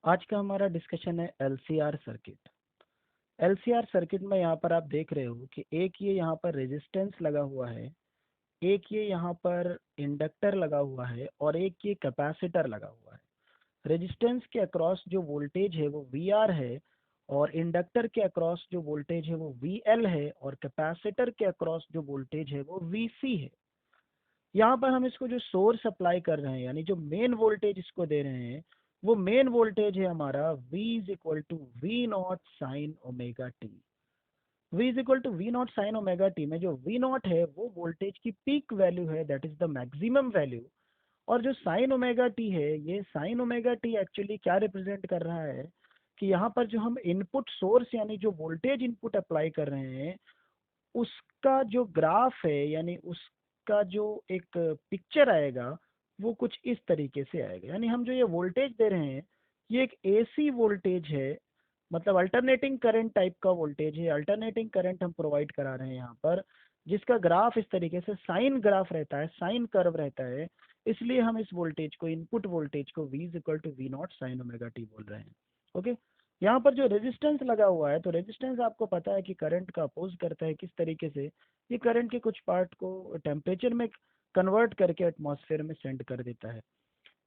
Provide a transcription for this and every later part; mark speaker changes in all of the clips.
Speaker 1: आज का हमारा डिस्कशन है एलसीआर सर्किट। एलसीआर सर्किट में यहाँ पर आप देख रहे हो कि एक ये यहाँ पर रेजिस्टेंस लगा हुआ है, एक ये यहाँ पर इंडक्टर लगा हुआ है और एक ये कैपेसिटर लगा हुआ है। रेजिस्टेंस के अक्रॉस जो वोल्टेज है वो वी आर है और इंडक्टर के अक्रॉस जो वोल्टेज है वो वी एल है और कैपेसिटर के अक्रॉस जो वोल्टेज है वो वी सी है। यहाँ पर हम इसको जो सोर्स अप्लाई कर रहे हैं यानी जो मेन वोल्टेज इसको दे रहे हैं वो मेन वोल्टेज है हमारा V is equal to V not sine omega T. V is equal to V not sine omega T में जो V नॉट है वो वोल्टेज की पीक वैल्यू है, that is the maximum value. और जो साइन ओमेगा टी है, ये साइन ओमेगा टी एक्चुअली क्या रिप्रेजेंट कर रहा है कि यहाँ पर जो हम इनपुट सोर्स यानी जो वोल्टेज इनपुट अप्लाई कर रहे हैं उसका जो ग्राफ है यानी उसका जो एक पिक्चर आएगा वो कुछ इस तरीके से आएगा। यानी हम जो ये वोल्टेज दे रहे हैं ये एक एसी वोल्टेज है, मतलब अल्टरनेटिंग करंट टाइप का वोल्टेज है। अल्टरनेटिंग करंट हम प्रोवाइड करा रहे हैं यहाँ पर, जिसका ग्राफ इस तरीके से साइन ग्राफ रहता है, साइन कर्व रहता है। इसलिए हम इस वोल्टेज को, इनपुट वोल्टेज को V is equal to V not sine omega T बोल रहे हैं। ओके। यहाँ पर जो रेजिस्टेंस लगा हुआ है, तो रेजिस्टेंस आपको पता है कि करंट का अपोज करता है। किस तरीके से? ये करंट के कुछ पार्ट को टेम्परेचर में कन्वर्ट करके एटमॉस्फेयर में सेंड कर देता है।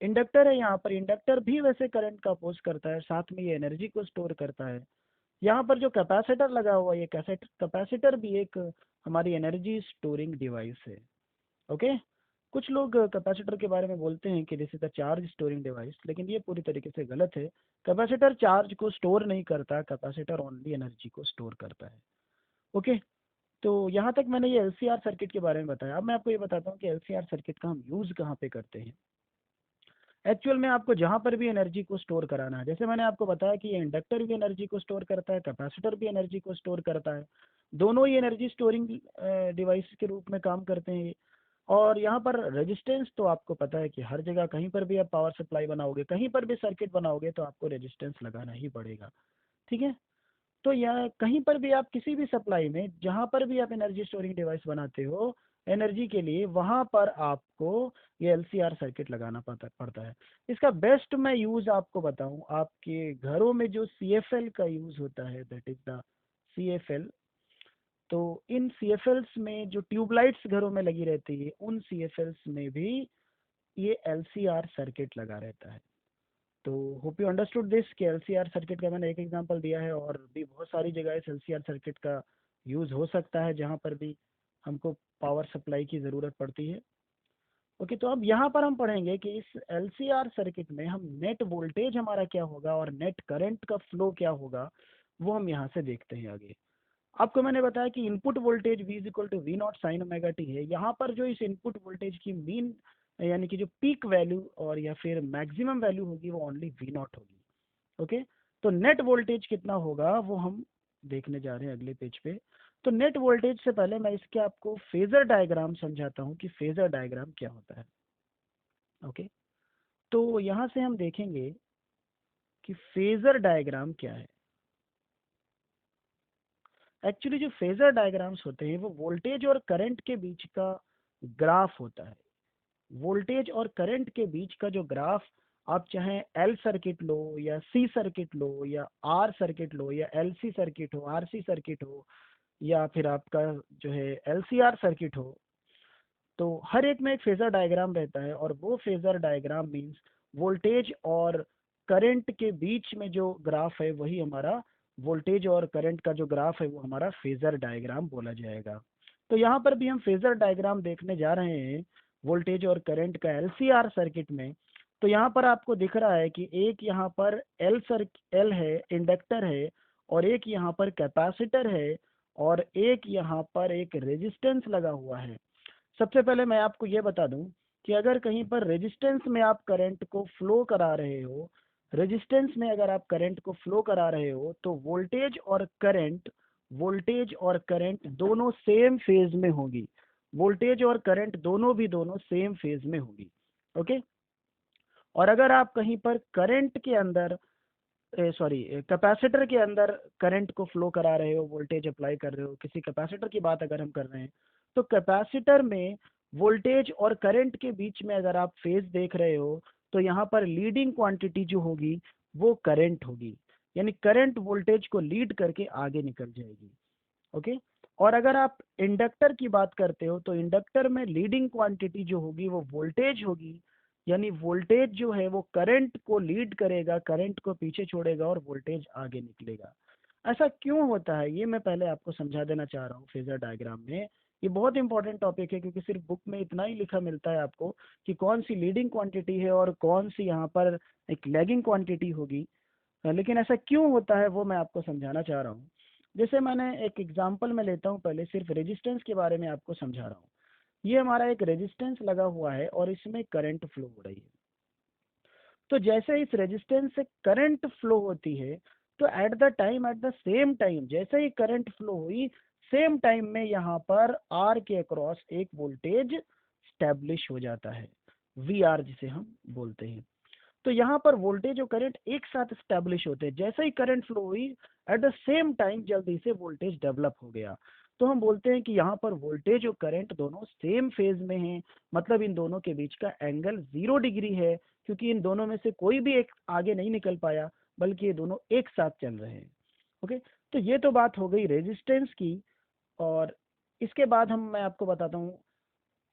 Speaker 1: इंडक्टर है यहाँ पर, इंडक्टर भी वैसे करंट का अपोज करता है, साथ में ये एनर्जी को स्टोर करता है। यहाँ पर जो कैपेसिटर लगा हुआ है, ये कैपेसिटर भी एक हमारी एनर्जी स्टोरिंग डिवाइस है। ओके। कुछ लोग कैपेसिटर के बारे में बोलते हैं कि this is the charge storing device, लेकिन ये पूरी तरीके से गलत है। कैपेसिटर चार्ज को स्टोर नहीं करता, कैपेसिटर ओनली एनर्जी को स्टोर करता है। ओके। तो यहाँ तक मैंने ये एलसीआर सर्किट के बारे में बताया। अब मैं आपको ये बताता हूँ कि एलसीआर सर्किट का हम यूज़ कहाँ पे करते हैं। एक्चुअल में आपको जहाँ पर भी एनर्जी को स्टोर कराना है, जैसे मैंने आपको बताया कि ये इंडक्टर भी एनर्जी को स्टोर करता है, कैपेसिटर भी एनर्जी को स्टोर करता है। दोनों ही एनर्जी स्टोरिंग डिवाइस के रूप में काम करते हैं। और यहाँ पर रेजिस्टेंस तो आपको पता है कि हर जगह कहीं पर भी आप पावर सप्लाई बनाओगे, कहीं पर भी सर्किट बनाओगे तो आपको रेजिस्टेंस लगाना ही पड़ेगा। ठीक है। तो यह कहीं पर भी आप किसी भी सप्लाई में जहां पर भी आप एनर्जी स्टोरिंग डिवाइस बनाते हो एनर्जी के लिए, वहां पर आपको ये एलसीआर सर्किट लगाना पड़ता है। इसका बेस्ट मैं यूज आपको बताऊं, आपके घरों में जो सीएफएल का यूज होता है, दैट इज द सीएफएल। तो इन सीएफएल्स में जो ट्यूबलाइट्स घरों में लगी रहती है, उन सीएफएल्स में भी ये एलसीआर सर्किट लगा रहता है। तो होप यू अंडरस्टूड दिस कि एलसीआर सर्किट का मैंने एक एग्जांपल दिया है, और भी बहुत सारी जगह इस एलसीआर सर्किट का यूज़ हो सकता है जहाँ पर भी हमको पावर सप्लाई की ज़रूरत पड़ती है। ओके। तो अब यहाँ पर हम पढ़ेंगे कि इस एलसीआर सर्किट में हम नेट वोल्टेज हमारा क्या होगा और नेट करंट का फ्लो क्या होगा, वो हम यहाँ से देखते हैं आगे। आपको मैंने बताया कि input voltage V is equal to V not sine omega T है। यहाँ पर जो इस इनपुट वोल्टेज की मीन यानी कि जो पीक वैल्यू और या फिर मैक्सिमम वैल्यू होगी वो ओनली V नॉट होगी। ओके। तो नेट वोल्टेज कितना होगा वो हम देखने जा रहे हैं अगले पेज पे। तो नेट वोल्टेज से पहले मैं इसके आपको फेजर डायग्राम समझाता हूँ कि फेजर डायग्राम क्या होता है। ओके। तो यहाँ से हम देखेंगे कि फेजर डायग्राम क्या है। एक्चुअली जो फेजर डायग्राम्स होते हैं वो वोल्टेज और करंट के बीच का ग्राफ होता है। वोल्टेज और करंट के बीच का जो ग्राफ, आप चाहे एल सर्किट लो या सी सर्किट लो या आर सर्किट लो या एल सी सर्किट हो, आर सी सर्किट हो, या फिर आपका जो है एल सी आर सर्किट हो, तो हर एक में एक फेजर डायग्राम रहता है। और वो फेजर डायग्राम मीन्स वोल्टेज और करंट के बीच में जो ग्राफ है वही हमारा वोल्टेज और करंट का जो ग्राफ है वो हमारा फेजर डायग्राम बोला जाएगा। तो यहाँ पर भी हम फेजर डायग्राम देखने जा रहे हैं वोल्टेज और करंट का एलसीआर सर्किट में। तो यहाँ पर आपको दिख रहा है कि एक यहाँ पर एल है, इंडक्टर है, और एक यहाँ पर कैपेसिटर है, और एक यहाँ पर एक रेजिस्टेंस लगा हुआ है। सबसे पहले मैं आपको ये बता दूं कि अगर कहीं पर रेजिस्टेंस में आप करंट को फ्लो करा रहे हो, रेजिस्टेंस में अगर आप करंट को फ्लो करा रहे हो तो वोल्टेज और करंट दोनों सेम फेज में होगी। वोल्टेज और करंट दोनों भी दोनों सेम फेज में होगी। ओके। और अगर आप कहीं पर करंट के अंदर, सॉरी, कैपेसिटर के अंदर करंट को फ्लो करा रहे हो, वोल्टेज अप्लाई कर रहे हो, किसी कैपेसिटर की बात अगर हम कर रहे हैं, तो कैपेसिटर में वोल्टेज और करंट के बीच में अगर आप फेज देख रहे हो तो यहाँ पर लीडिंग क्वांटिटी जो होगी वो करंट होगी, यानी करंट वोल्टेज को लीड करके आगे निकल जाएगी। ओके। और अगर आप इंडक्टर की बात करते हो तो इंडक्टर में लीडिंग क्वांटिटी जो होगी वो वोल्टेज होगी, यानी वोल्टेज जो है वो करंट को लीड करेगा, करंट को पीछे छोड़ेगा और वोल्टेज आगे निकलेगा। ऐसा क्यों होता है ये मैं पहले आपको समझा देना चाह रहा हूँ फेजर डायग्राम में। ये बहुत इंपॉर्टेंट टॉपिक है क्योंकि सिर्फ बुक में इतना ही लिखा मिलता है आपको कि कौन सी लीडिंग क्वांटिटी है और कौन सी यहाँ पर एक लैगिंग क्वांटिटी होगी। लेकिन ऐसा क्यों होता है वो मैं आपको समझाना चाह रहा हूँ। जैसे मैंने एक एग्जांपल में लेता हूँ, पहले सिर्फ रेजिस्टेंस के बारे में आपको समझा रहा हूँ। ये हमारा एक रेजिस्टेंस लगा हुआ है और इसमें करंट फ्लो हो रही है। तो जैसे इस रेजिस्टेंस से करंट फ्लो होती है तो एट द सेम टाइम जैसे ही करंट फ्लो हुई, सेम टाइम में यहाँ पर आर के अक्रॉस एक वोल्टेज स्टैब्लिश हो जाता है, वी आर जिसे हम बोलते हैं। तो यहाँ पर वोल्टेज और करंट एक साथ स्टैब्लिश होते हैं, जैसे ही करंट फ्लो हुई एट द सेम टाइम जल्दी से वोल्टेज डेवलप हो गया। तो हम बोलते हैं कि यहाँ पर वोल्टेज और करंट दोनों सेम फेज में हैं, मतलब इन दोनों के बीच का एंगल 0 डिग्री है, क्योंकि इन दोनों में से कोई भी एक आगे नहीं निकल पाया, बल्कि ये दोनों एक साथ चल रहे हैं। ओके। तो ये तो बात हो गई रेजिस्टेंस की। और इसके बाद मैं आपको बताता हूँ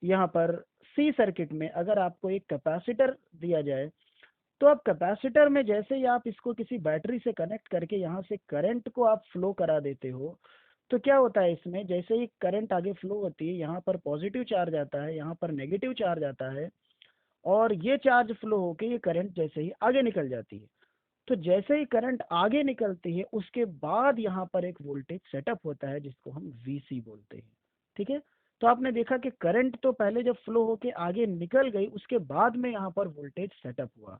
Speaker 1: यहाँ पर सी सर्किट में अगर आपको एक कैपेसिटर दिया जाए, तो अब कैपेसिटर में जैसे ही आप इसको किसी बैटरी से कनेक्ट करके यहाँ से करंट को आप फ्लो करा देते हो, तो क्या होता है इसमें जैसे ही करंट आगे फ्लो होती है यहाँ पर पॉजिटिव चार्ज आता है, यहाँ पर नेगेटिव चार्ज आता है, और ये चार्ज फ्लो होके ये करंट जैसे ही आगे निकल जाती है। तो जैसे ही करंट आगे निकलती है उसके बाद यहाँ पर एक वोल्टेज सेटअप होता है जिसको हम वीसी बोलते हैं। ठीक है। तो आपने देखा कि करंट तो पहले जब फ्लो होके आगे निकल गई उसके बाद में यहाँ पर वोल्टेज सेटअप हुआ।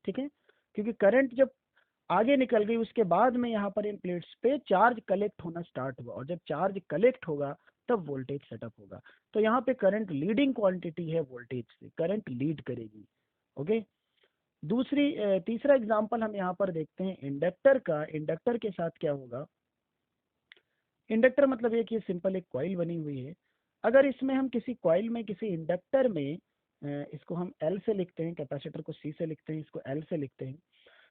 Speaker 1: ठीक है। क्योंकि करंट जब आगे निकल गई उसके बाद में यहाँ पर इन प्लेट्स पे चार्ज कलेक्ट होना स्टार्ट हुआ, और जब चार्ज कलेक्ट होगा तब वोल्टेज सेटअप होगा। तो यहाँ पे करंट लीडिंग क्वांटिटी है, वोल्टेज से करंट लीड करेगी। ओके। तीसरा एग्जांपल हम यहाँ पर देखते हैं इंडक्टर का। इंडक्टर के साथ क्या होगा, इंडक्टर मतलब ये कि सिंपल एक कॉइल बनी हुई है। अगर इसमें हम किसी कॉइल में किसी इंडक्टर में इसको हम एल से लिखते हैं, कैपेसिटर को सी से लिखते हैं, इसको एल से लिखते हैं।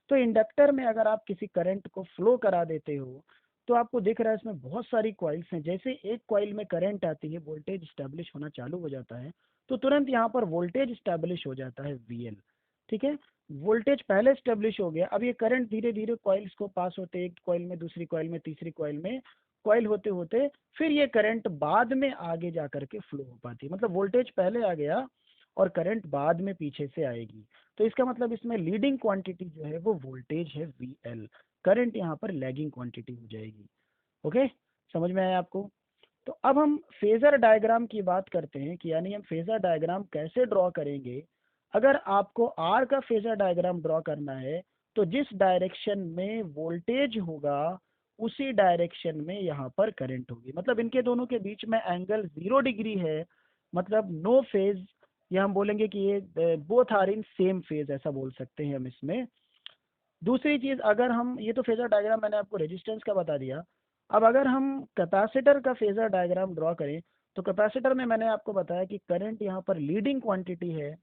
Speaker 1: तो इंडक्टर में अगर आप किसी करंट को फ्लो करा देते हो तो आपको दिख रहा है इसमें बहुत सारी कॉइल्स हैं। जैसे एक कॉइल में करंट आती है, वोल्टेज स्टैब्लिश होना चालू हो जाता है, तो तुरंत यहाँ पर वोल्टेज स्टैब्लिश हो जाता है वीएल। ठीक है। वोल्टेज पहले स्टैब्लिश हो गया, अब ये करंट धीरे धीरे कॉइल्स को पास होते, एक कॉइल में दूसरी कॉइल में तीसरी कॉइल में कॉइल होते होते फिर ये करंट बाद में आगे जा करके फ्लो हो पाती है। मतलब वोल्टेज पहले आ गया और करंट बाद में पीछे से आएगी। तो इसका मतलब इसमें लीडिंग क्वांटिटी जो है वो वोल्टेज है वी एल, करंट यहाँ पर लैगिंग क्वांटिटी हो जाएगी। ओके। समझ में आया आपको। तो अब हम फेजर डायग्राम की बात करते हैं कि यानी हम फेजर डायग्राम कैसे ड्रॉ करेंगे। अगर आपको आर का फेजर डायग्राम ड्रॉ करना है तो जिस डायरेक्शन में वोल्टेज होगा उसी डायरेक्शन में यहाँ पर करंट होगी, मतलब इनके दोनों के बीच में एंगल 0 डिग्री है, मतलब नो फेज, या हम बोलेंगे कि ये both are in same phase, ऐसा बोल सकते हैं हम इसमें। दूसरी चीज, अगर हम ये तो फेजर डायग्राम मैंने आपको रेजिस्टेंस का बता दिया। अब अगर हम कैपेसिटर का फेजर डायग्राम ड्रॉ करें तो कैपेसिटर में मैंने आपको बताया कि करंट यहाँ पर लीडिंग क्वांटिटी है,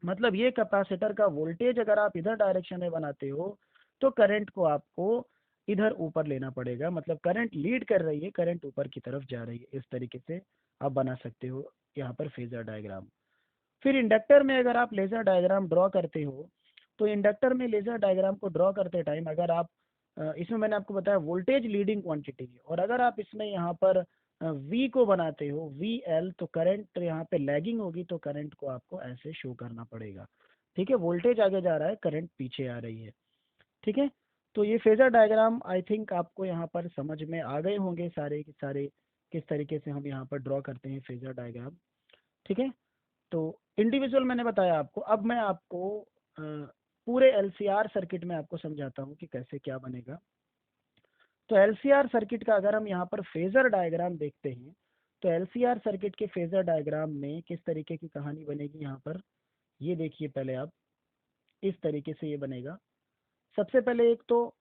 Speaker 1: मतलब ये कैपेसिटर का वोल्टेज अगर आप इधर डायरेक्शन में बनाते हो तो करंट को आपको इधर ऊपर लेना पड़ेगा, मतलब करंट लीड कर रही है, करंट ऊपर की तरफ जा रही है। इस तरीके से आप बना सकते हो यहाँ पर फेजर डायग्राम। फिर इंडक्टर में अगर आप लेजर डायग्राम ड्रॉ करते हो तो इंडक्टर में लेजर डायग्राम को ड्रॉ करते टाइम अगर आप इसमें मैंने आपको बताया वोल्टेज लीडिंग क्वांटिटी है, और अगर आप इसमें यहाँ पर वी को बनाते हो वी एल, तो करंट यहाँ पे लैगिंग होगी, तो करंट को आपको ऐसे शो करना पड़ेगा। ठीक है। वोल्टेज आगे जा रहा है, करंट पीछे आ रही है। ठीक है। तो ये फेजर डायग्राम आई थिंक आपको यहाँ पर समझ में आ गए होंगे सारे के सारे, किस तरीके से हम यहाँ पर ड्रॉ करते हैं फेजर डायग्राम। ठीक है। तो इंडिविजुअल मैंने बताया आपको, अब मैं आपको पूरे एलसीआर सर्किट में आपको समझाता हूँ कि कैसे क्या बनेगा। तो एलसीआर सर्किट का अगर हम यहाँ पर फेजर डायग्राम देखते हैं तो एलसीआर सर्किट के फेजर डायग्राम में किस तरीके की कहानी बनेगी यहाँ पर, ये देखिए पहले आप, इस तरीके से ये बनेगा। सबसे पहले एक तो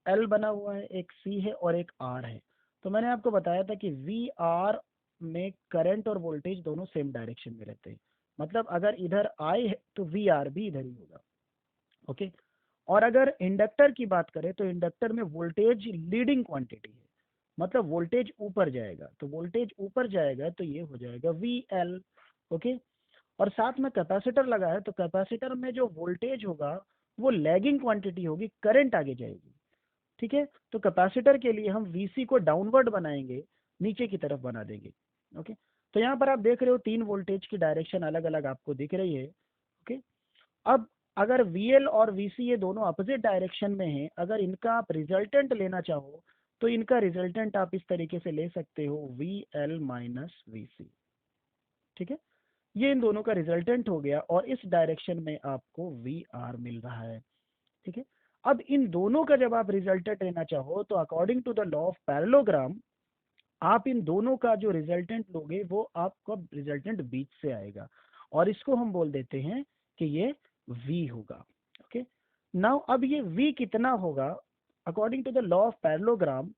Speaker 1: एल बना हुआ है, एक सी है और एक आर है। तो मैंने आपको बताया था कि वी आर में करंट और वोल्टेज दोनों सेम डायरेक्शन में रहते हैं, मतलब अगर इधर आई है तो वी आर भी इधर ही होगा। ओके। और अगर इंडक्टर की बात करें तो इंडक्टर में वोल्टेज लीडिंग क्वांटिटी है, मतलब वोल्टेज ऊपर जाएगा, तो वोल्टेज ऊपर जाएगा तो ये हो जाएगा वी एल। ओके। और साथ में कैपेसिटर लगा है, तो कैपेसिटर में जो वोल्टेज होगा वो लैगिंग क्वांटिटी होगी, करंट आगे जाएगी। ठीक है, तो कैपेसिटर के लिए हम वीसी को डाउनवर्ड बनाएंगे, नीचे की तरफ बना देंगे। ओके। तो यहाँ पर आप देख रहे हो 3 वोल्टेज की डायरेक्शन अलग अलग आपको दिख रही है। ओके। अब अगर VL और VC ये दोनों अपोजिट डायरेक्शन में हैं, अगर इनका आप रिजल्टेंट लेना चाहो तो इनका रिजल्टेंट आप इस तरीके से ले सकते हो VL माइनस VC। ठीक है, ये इन दोनों का रिजल्टेंट हो गया और इस डायरेक्शन में आपको VR मिल रहा है। ठीक है, अब इन दोनों का जब आप रिजल्टेंट लेना चाहो तो according to the law of parallelogram आप इन दोनों का जो रिजल्टेंट लोगे वो आपका रिजल्टेंट बीच से आएगा और इसको हम बोल देते हैं कि ये V होगा। ओके। नाउ अब ये V कितना होगा, according to the law of parallelogram,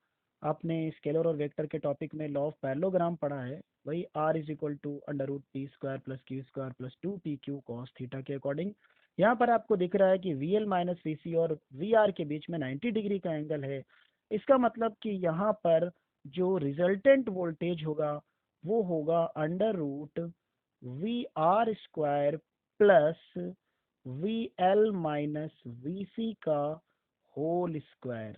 Speaker 1: आपने स्केलर और वेक्टर के टॉपिक में लॉ ऑफ पैरेललोग्राम पढ़ा है, वही R is equal to under root P square plus Q square plus 2PQ cos theta के अकॉर्डिंग। यहाँ पर आपको दिख रहा है कि VL माइनस VC और VR के बीच में 90 डिग्री का एंगल है। इसका मतलब कि यहाँ पर जो रिजल्टेंट वोल्टेज होगा वो होगा under root VR square plus VL minus VC का होल स्क्वायर।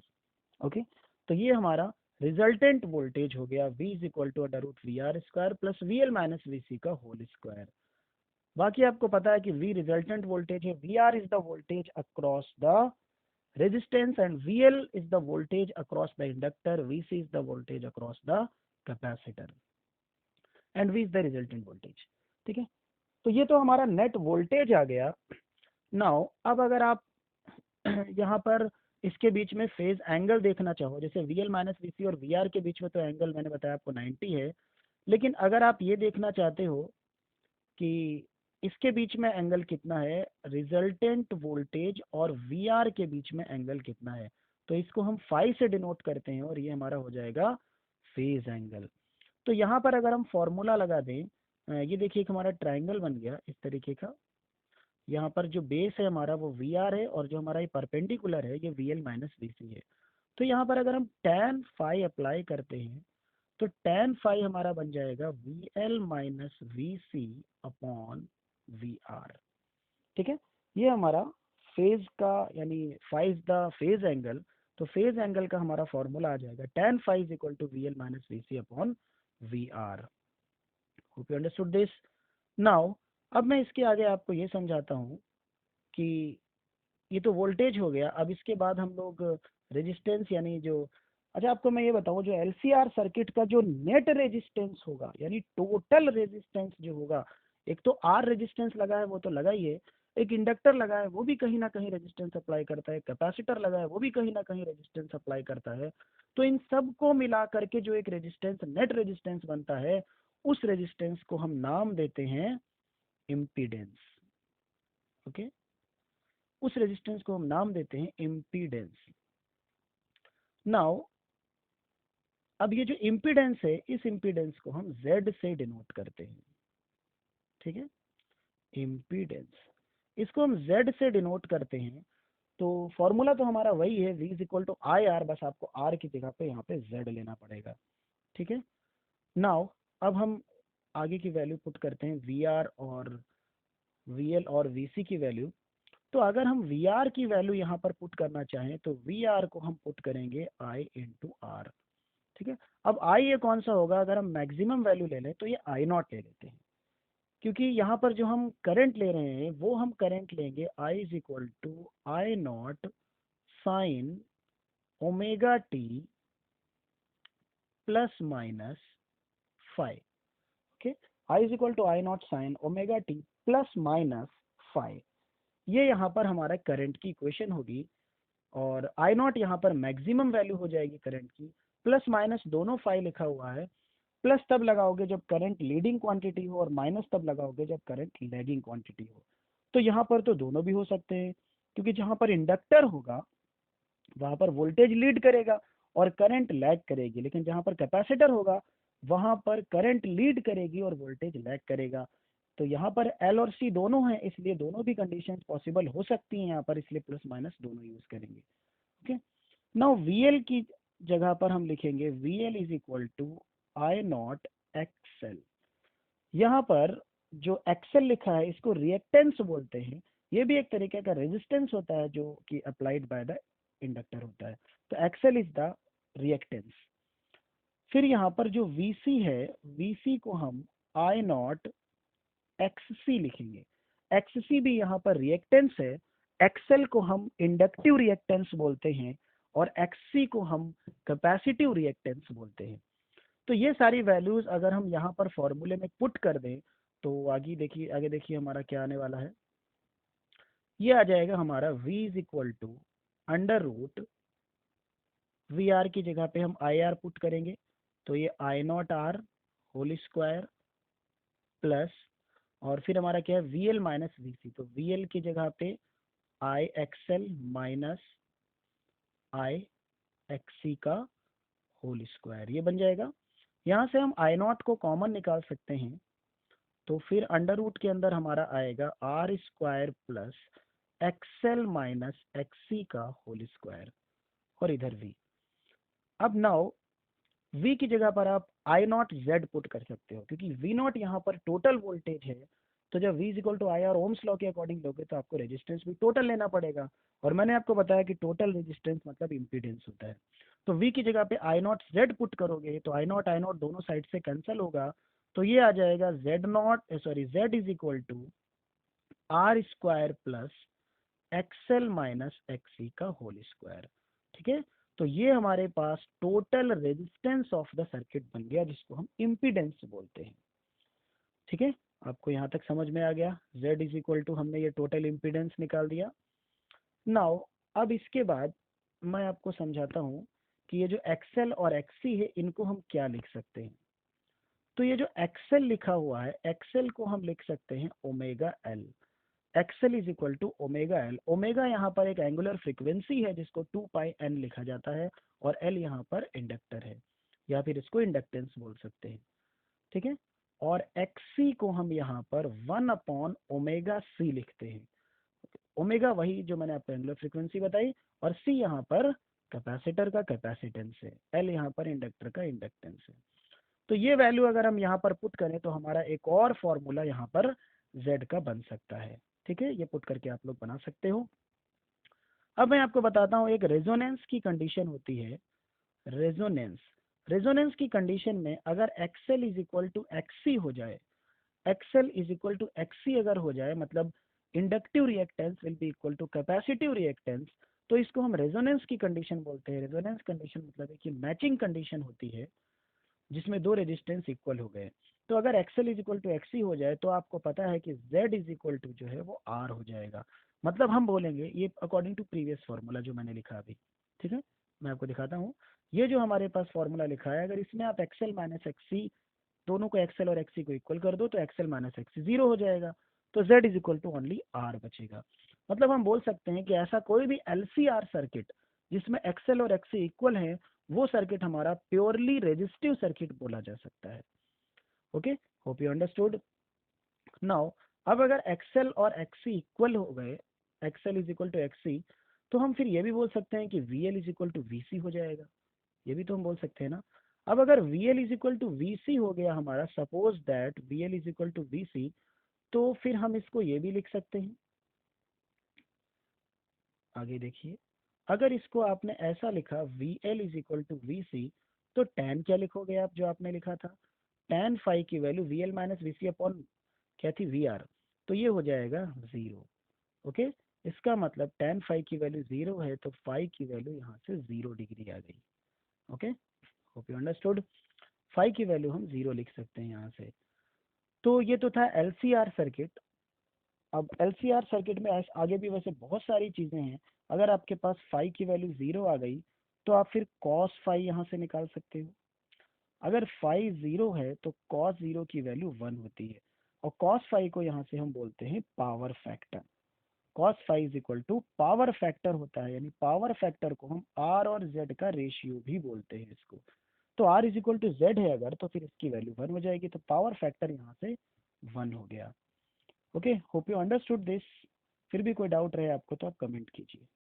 Speaker 1: ओके। तो ये हमारा रिजल्टेंट वोल्टेज हो गया V is equal to under root VR square plus VL minus VC का होल स्क्वायर। बाकी आपको पता है कि V रिजल्टेंट वोल्टेज है, VR is the voltage across the resistance and VL is the voltage across the inductor, VC is the voltage across the capacitor and V is the resultant voltage। ठीक है, तो ये तो हमारा net voltage आ गया। Now अब अगर आप यहाँ पर इसके बीच में फेज एंगल देखना चाहो, जैसे VL माइनस VC और VR के बीच में तो एंगल मैंने बताया आपको 90 है, लेकिन अगर आप ये देखना चाहते हो कि इसके बीच में एंगल कितना है, रिजल्टेंट वोल्टेज और VR के बीच में एंगल कितना है, तो इसको हम फाई से डिनोट करते हैं और ये हमारा हो जाएगा फेज एंगल। तो यहाँ पर अगर हम फॉर्मूला लगा दें, ये देखिए एक हमारा ट्राइंगल बन गया इस तरीके का। यहाँ पर जो बेस है हमारा वो VR है और जो हमारा ये परपेंडिकुलर है ये VL माइनस VC है। तो यहाँ पर अगर हम tan फाई अप्लाई करते हैं तो tan फाई हमारा बन जाएगा VL minus VC upon VR। ठीक है, ये हमारा फेज का यानी phi is the phase angle, तो फेज एंगल का हमारा फॉर्मूला आ जाएगा tan phi is equal to VL minus VC upon VR। Hope you understood this. Now अब मैं इसके आगे आपको ये समझाता हूँ कि ये तो वोल्टेज हो गया, अब इसके बाद हम लोग रेजिस्टेंस यानी जो, अच्छा आपको मैं ये बताऊं जो LCR सर्किट का जो नेट रेजिस्टेंस होगा यानी टोटल रेजिस्टेंस जो होगा, एक तो R रेजिस्टेंस लगा है वो तो लगा ही है, एक इंडक्टर लगा है वो भी कहीं ना कहीं रेजिस्टेंस अप्लाई करता है, कैपेसिटर लगा है वो भी कहीं ना कहीं रेजिस्टेंस अप्लाई करता है। तो इन सब को मिला करके जो एक रेजिस्टेंस नेट रेजिस्टेंस बनता है उस रेजिस्टेंस को हम नाम देते हैं इम्पीडेंस। ओके, उस रेजिस्टेंस को हम नाम देते हैं इम्पीडेंस। नाउ अब ये जो इम्पीडेंस है इस इम्पीडेंस को हम Z से डिनोट करते हैं। ठीक है, इम्पीडेंस इसको हम Z से डिनोट करते हैं, तो फॉर्मूला तो हमारा वही है V is equal to I R, बस आपको R की जगह पे यहाँ पे Z लेना पड़ेगा। ठीक है, नाउ अब हम आगे की वैल्यू पुट करते हैं VR और VL और VC की वैल्यू। तो अगर हम VR की वैल्यू यहाँ पर पुट करना चाहें तो VR को हम पुट करेंगे I इंटू R। ठीक है, अब I ये कौन सा होगा, अगर हम मैक्सिमम वैल्यू ले लें तो ये I नॉट ले लेते हैं, क्योंकि यहाँ पर जो हम करंट ले रहे हैं वो हम करंट लेंगे I is equal to I not sine omega T plus minus five. Okay, I is equal to I not sine omega T plus minus five, ये यहाँ पर हमारा करंट की इक्वेशन होगी और आई नॉट यहाँ पर मैक्सिमम वैल्यू हो जाएगी करंट की, प्लस माइनस दोनों फाइव लिखा हुआ है, प्लस तब लगाओगे जब करंट लीडिंग क्वांटिटी हो और माइनस तब लगाओगे जब करंट लैगिंग क्वांटिटी हो। तो यहाँ पर तो दोनों भी हो सकते हैं, क्योंकि जहाँ पर इंडक्टर होगा वहाँ पर वोल्टेज लीड करेगा और करंट लैग करेगी, लेकिन जहाँ पर कैपेसिटर होगा वहाँ पर करंट लीड करेगी और वोल्टेज लैग करेगा। तो यहाँ पर एल और सी दोनों हैं, इसलिए दोनों भी कंडीशन पॉसिबल हो सकती हैं यहाँ पर, इसलिए प्लस माइनस दोनों यूज करेंगे। ओके, नाउ वी एल की जगह पर हम लिखेंगे V L is equal to I not X L. यहाँ पर जो एक्सएल लिखा है इसको रिएक्टेंस बोलते हैं, ये भी एक तरीके का रेजिस्टेंस होता है जो कि अप्लाइड बाय द इंडक्टर होता है। तो एक्सएल इज द रिएक्टेंस। फिर यहाँ पर जो वीसी है, वीसी को हम आई नॉट एक्ससी लिखेंगे। एक्ससी भी यहाँ पर रिएक्टेंस है। एक्सएल को हम इंडक्टिव रिएक्टेंस बोलते हैं और एक्ससी को हम कैपेसिटिव रिएक्टेंस बोलते हैं। तो ये सारी वैल्यूज अगर हम यहाँ पर फॉर्मूले में पुट कर दें तो आगे देखिए हमारा क्या आने वाला है। ये आ जाएगा हमारा v is equal to under root V R की जगह पे हम आई आर पुट करेंगे, तो ये I nought R whole square plus, और फिर हमारा क्या है V L minus V C, तो वी एल की जगह पे I XL minus I XC का होल स्क्वायर, ये बन जाएगा। यहाँ से हम आई नॉट को कॉमन निकाल सकते हैं, तो फिर अंडर रूट के अंदर हमारा आएगा R square plus XL minus XC का होल स्क्वायर, और इधर वी। अब नाउ v की जगह पर आप आई नॉट जेड पुट कर सकते हो, क्योंकि v नॉट यहाँ पर टोटल वोल्टेज है। तो जब v is equal to I R Ohm's law के अकॉर्डिंग लोगे तो आपको रेजिस्टेंस भी टोटल लेना पड़ेगा, और मैंने आपको बताया कि टोटल रेजिस्टेंस मतलब इम्पीडेंस होता है। तो v की जगह पे आई नॉट जेड पुट करोगे तो आई नॉट दोनों साइड से कैंसिल होगा, तो ये आ जाएगा Z is equal to R square plus XL minus XC का होल स्क्वायर। ठीक है, तो ये हमारे पास total resistance of the circuit बन गया, जिसको हम इम्पीडेंस बोलते हैं। ठीक है, आपको यहाँ तक समझ में आ गया। Z इज इक्वल टू हमने ये टोटल इम्पीडेंस निकाल दिया। नाउ अब इसके बाद मैं आपको समझाता हूँ कि ये जो एक्सएल और एक्सी है इनको हम क्या लिख सकते हैं। तो ये जो एक्सएल लिखा हुआ है, एक्सएल को हम लिख सकते हैं omega L. X L is equal to omega L. Omega यहाँ पर एक एंगुलर फ्रीक्वेंसी है जिसको 2πn लिखा जाता है, और एल यहाँ पर इंडक्टर है, या फिर इसको इंडक्टेंस बोल सकते हैं। ठीक है, और एक्सी को हम यहाँ पर 1/ओमेगा सी लिखते हैं। ओमेगा वही जो मैंने आपको एंगुलर फ्रीक्वेंसी बताई, और सी यहाँ पर कैपेसिटर का कैपेसिटेंस है, एल यहाँ पर इंडक्टर का इंडक्टेंस है। तो ये वैल्यू अगर हम यहाँ पर पुट करें तो हमारा एक और फॉर्मूला यहाँ पर Z का बन सकता है। ठीक है, ये पुट करके आप लोग बना सकते हो। अब मैं आपको बताता हूँ, एक रेजोनेंस की कंडीशन होती है। रेजोनेंस रेजोनेंस की कंडीशन में अगर X L is equal to X C हो जाए, X L is equal to X C अगर हो जाए, मतलब inductive reactance will be equal to capacitive reactance, तो इसको हम रेजोनेंस की कंडीशन बोलते हैं। रेजोनेंस कंडीशन मतलब है कि मैचिंग कंडीशन होती है जिसमें दो रेजिस्टेंस इक्वल हो गए। तो अगर X L is equal to X C हो जाए तो आपको पता है कि जेड इज इक्वल टू जो है वो आर हो जाएगा। मतलब हम बोलेंगे ये अकॉर्डिंग टू प्रीवियस फार्मूला जो मैंने लिखा अभी। ठीक है, मैं आपको दिखाता हूँ। ये जो हमारे पास फार्मूला लिखा है, अगर इसमें आप एक्सएल माइनस एक्सी दोनों को, एक्सएल और एक्सी को इक्वल कर दो तो एक्सएल माइनस एक्सी जीरो हो जाएगा, तो Z is equal to only R बचेगा। मतलब हम बोल सकते हैं कि ऐसा कोई भी एलसीआर सर्किट जिसमें एक्सएल और एक्सी इक्वल है, वो सर्किट हमारा प्योरली रेजिस्टिव सर्किट बोला जा सकता है। Okay, hope you understood. Now अब अगर एक्सएल और एक्सी इक्वल हो गए, X L is equal to X C, तो हम फिर ये भी बोल सकते हैं कि V L is equal to V C हो जाएगा। ये भी तो हम बोल सकते हैं ना। अब अगर VL is equal to VC हो गया हमारा, suppose that VL is equal to VC, तो फिर हम इसको ये भी लिख सकते हैं। आगे देखिए, अगर इसको आपने ऐसा लिखा VL is equal to VC, तो tan क्या लिखोगे आप, जो आपने लिखा था tan फाई की value VL minus VC upon क्या थी VR, तो ये हो जाएगा जीरो। ओके, इसका मतलब tan फाई की वैल्यू जीरो है तो फाई की वैल्यू यहाँ से 0 डिग्री आ गई। Okay, hope you understood. Phi की वैल्यू हम जीरो लिख सकते हैं यहाँ से। तो ये तो था एलसीआर सर्किट। अब एलसीआर सर्किट में आगे भी वैसे बहुत सारी चीजें हैं। अगर आपके पास फाई की वैल्यू जीरो आ गई तो आप फिर कॉस फाई यहाँ से निकाल सकते हो। अगर फाई जीरो है तो कॉस जीरो की वैल्यू वन होती है, और कॉस फाई को यहाँ से हम बोलते हैं power factor. Cos phi is equal to power factor होता है, यानी पावर फैक्टर को हम आर और जेड का रेशियो भी बोलते हैं इसको। तो R is equal to Z है अगर, तो फिर इसकी वैल्यू वन हो जाएगी, तो पावर फैक्टर यहाँ से वन हो गया। Okay, hope you understood this. फिर भी कोई डाउट रहे आपको तो आप कमेंट कीजिए।